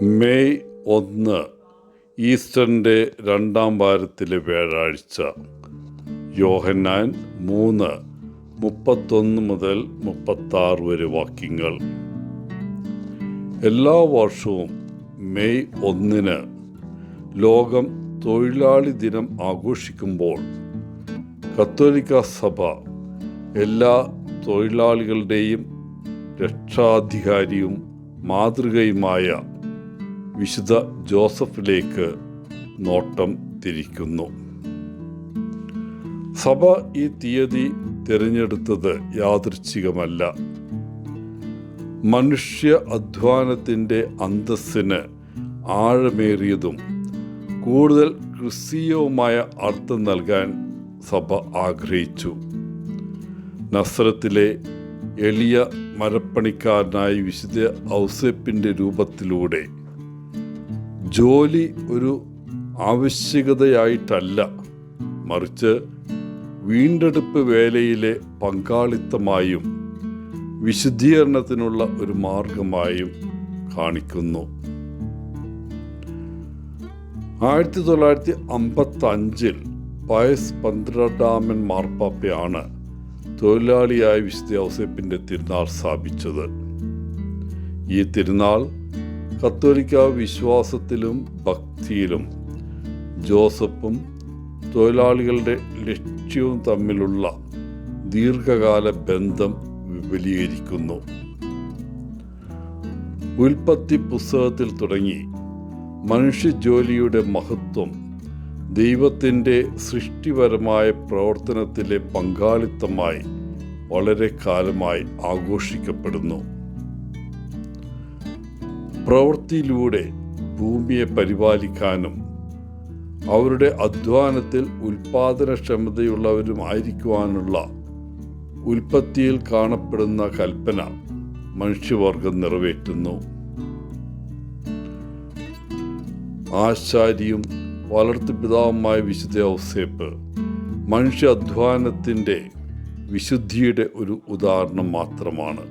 May 1 ഈസ്റ്ററിൻ്റെ 2-ാം വാരത്തിലെ വ്യാഴാഴ്ച. യോഹന്നാൻ 3:31 മുതൽ 36 വരെ വാക്യങ്ങൾ. എല്ലാ വർഷവും മെയ് 1 ലോകം തൊഴിലാളി ദിനം ആഘോഷിക്കുമ്പോൾ കത്തോലിക്ക സഭ എല്ലാ തൊഴിലാളികളുടെയും രക്ഷാധികാരിയും മാതൃകയുമായ വിശുദ്ധ ജോസഫിലേക്ക് നോട്ടം തിരിക്കുന്നു. സഭ ഈ തീയതി തിരഞ്ഞെടുത്തത് യാദൃച്ഛികമല്ല. മനുഷ്യ അധ്വാനത്തിൻ്റെ അന്തസ്സിന് ആഴമേറിയതും കൂടുതൽ ക്രിസ്തീയവുമായ അർത്ഥം നൽകാൻ സഭ ആഗ്രഹിച്ചു. നസ്രത്തിലെ എളിയ മരപ്പണിക്കാരനായ വിശുദ്ധ ഔസേപ്പിൻ്റെ രൂപത്തിലൂടെ ജോലി ഒരു ആവശ്യകതയായിട്ടല്ല, മറിച്ച് വീണ്ടെടുപ്പ് വേലയിലെ പങ്കാളിത്തമായും വിശുദ്ധീകരണത്തിനുള്ള ഒരു മാർഗമായും കാണിക്കുന്നു. 1955 പയസ് 12 മാർപ്പാപ്പയാണ് തൊഴിലാളിയായ വിശുദ്ധ ഔസേപ്പിൻ്റെ തിരുനാൾ സ്ഥാപിച്ചത്. ഈ തിരുനാൾ കത്തോലിക്ക വിശ്വാസത്തിലും ഭക്തിയിലും ജോസഫും തൊഴിലാളികളുടെ ലക്ഷ്യവും തമ്മിലുള്ള ദീർഘകാല ബന്ധം വിപുലീകരിക്കുന്നു. ഉൽപ്പത്തി പുസ്തകത്തിൽ തുടങ്ങി മനുഷ്യജോലിയുടെ മഹത്വം ദൈവത്തിൻ്റെ സൃഷ്ടിപരമായ പ്രവർത്തനത്തിലെ പങ്കാളിത്തമായി വളരെ കാലമായി ആഘോഷിക്കപ്പെടുന്നു. പ്രവൃത്തിയിലൂടെ ഭൂമിയെ പരിപാലിക്കാനും അവരുടെ അധ്വാനത്തിൽ ഉൽപാദനക്ഷമതയുള്ളവരുമായിരിക്കുവാനുള്ള ഉൽപ്പത്തിയിൽ കാണപ്പെടുന്ന കൽപ്പന മനുഷ്യവർഗം നിറവേറ്റുന്നു. ആശാരിയും വളർത്തുപിതാവുമായ വിശുദ്ധ ഔസേപ്പ് മനുഷ്യ അധ്വാനത്തിൻ്റെ വിശുദ്ധിയുടെ ഒരു ഉദാഹരണം മാത്രമാണ്.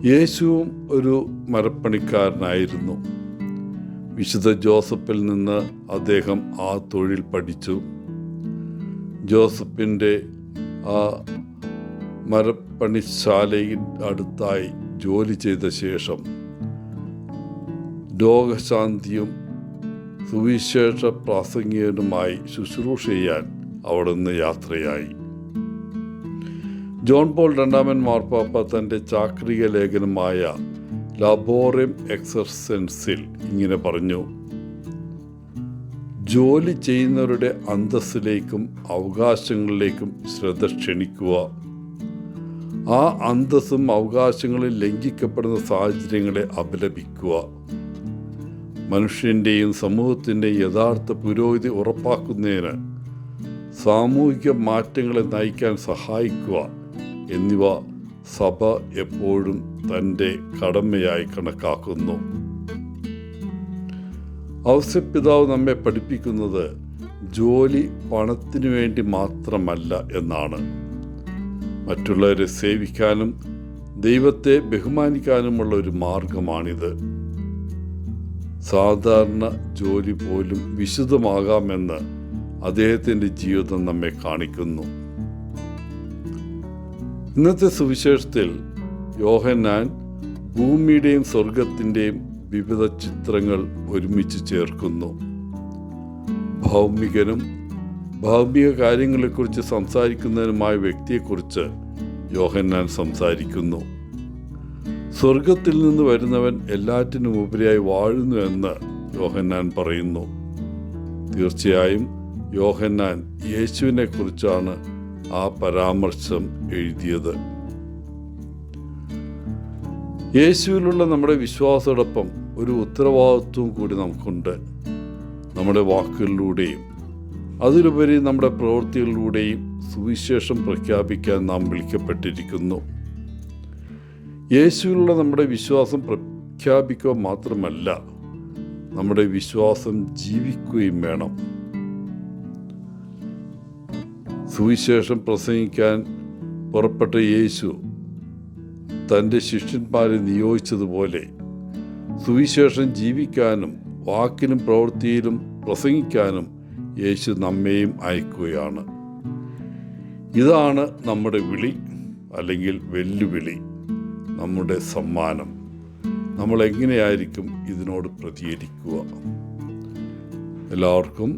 യേശുവും ഒരു മരപ്പണിക്കാരനായിരുന്നു. വിശുദ്ധ ജോസഫിൽ നിന്ന് അദ്ദേഹം ആ തൊഴിൽ പഠിച്ചു. ജോസഫിൻ്റെ ആ മരപ്പണിശാലയിൽ അടുത്തായി ജോലി ചെയ്ത ശേഷം രോഗശാന്തിയും സുവിശേഷ പ്രാസംഗികനുമായി ശുശ്രൂഷ ചെയ്യാൻ അവിടെ നിന്ന് യാത്രയായി. ജോൺ പോൾ 2 മാർപ്പാപ്പ തൻ്റെ ചാക്രിക ലേഖനമായ ലാബോറം എക്സർസെൻസിൽ ഇങ്ങനെ പറഞ്ഞു: ജോലി ചെയ്യുന്നവരുടെ അന്തസ്സിലേക്കും അവകാശങ്ങളിലേക്കും ശ്രദ്ധ ക്ഷണിക്കുക. ആ അന്തസ്സും അവകാശങ്ങളും ലംഘിക്കപ്പെടുന്ന സാഹചര്യങ്ങളെ അപലപിക്കുക. മനുഷ്യൻ്റെയും സമൂഹത്തിൻ്റെയും യഥാർത്ഥ പുരോഗതി ഉറപ്പാക്കുന്നതിന് സാമൂഹിക മാറ്റങ്ങളെ നയിക്കാൻ സഹായിക്കുക എന്നിവ സഭ എപ്പോഴും തൻ്റെ കടമയായി കണക്കാക്കുന്നു. ഔസേപ്പിതാവ് നമ്മെ പഠിപ്പിക്കുന്നത് ജോലി പണത്തിനു വേണ്ടി മാത്രമല്ല എന്നാണ്. മറ്റുള്ളവരെ സേവിക്കാനും ദൈവത്തെ ബഹുമാനിക്കാനുമുള്ള ഒരു മാർഗമാണിത്. സാധാരണ ജോലി പോലും വിശുദ്ധമാകാമെന്ന് അദ്ദേഹത്തിൻ്റെ ജീവിതം നമ്മെ കാണിക്കുന്നു. ഇന്നത്തെ സുവിശേഷത്തിൽ യോഹന്നാൻ ഭൂമിയുടെയും സ്വർഗത്തിൻ്റെയും വിവിധ ചിത്രങ്ങൾ ഒരുമിച്ച് ചേർക്കുന്നു. ഭൗമികനും ഭൗമിക കാര്യങ്ങളെക്കുറിച്ച് സംസാരിക്കുന്നതിനുമായ വ്യക്തിയെക്കുറിച്ച് യോഹന്നാൻ സംസാരിക്കുന്നു. സ്വർഗത്തിൽ നിന്ന് വരുന്നവൻ എല്ലാറ്റിനും ഉപരിയായി വാഴുന്നു എന്ന് യോഹന്നാൻ പറയുന്നു. തീർച്ചയായും യോഹന്നാൻ യേശുവിനെ കുറിച്ചാണ് ആ പരാമർശം എഴുതിയത്. യേശുവിലുള്ള നമ്മുടെ വിശ്വാസത്തോടൊപ്പം ഒരു ഉത്തരവാദിത്വവും കൂടി നമുക്കുണ്ട്. നമ്മുടെ വാക്കുകളിലൂടെയും അതിലുപരി നമ്മുടെ പ്രവൃത്തികളിലൂടെയും സുവിശേഷം പ്രഖ്യാപിക്കാൻ നാം വിളിക്കപ്പെട്ടിരിക്കുന്നു. യേശുവിലുള്ള നമ്മുടെ വിശ്വാസം പ്രഖ്യാപിക്കുക മാത്രമല്ല, നമ്മുടെ വിശ്വാസം ജീവിക്കുകയും വേണം. സുവിശേഷം പ്രസംഗിക്കാൻ പുറപ്പെട്ട യേശു തൻ്റെ ശിഷ്യന്മാരെ നിയോഗിച്ചതുപോലെ സുവിശേഷം ജീവിക്കാനും വാക്കിലും പ്രവൃത്തിയിലും പ്രസംഗിക്കാനും യേശു നമ്മെയും അയക്കുകയാണ്. ഇതാണ് നമ്മുടെ വിളി, അല്ലെങ്കിൽ വെല്ലുവിളി, നമ്മുടെ സമ്മാനം. നമ്മൾ എങ്ങനെയായിരിക്കും ഇതിനോട് പ്രതികരിക്കുക? എല്ലാവർക്കും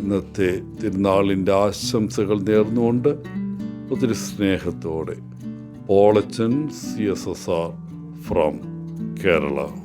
ഇന്നത്തെ തിരുനാളിൻ്റെ ആശംസകൾ നേർന്നുകൊണ്ട് ഒത്തിരി സ്നേഹത്തോടെ പോളച്ചൻ CSSR ഫ്രം കേരള.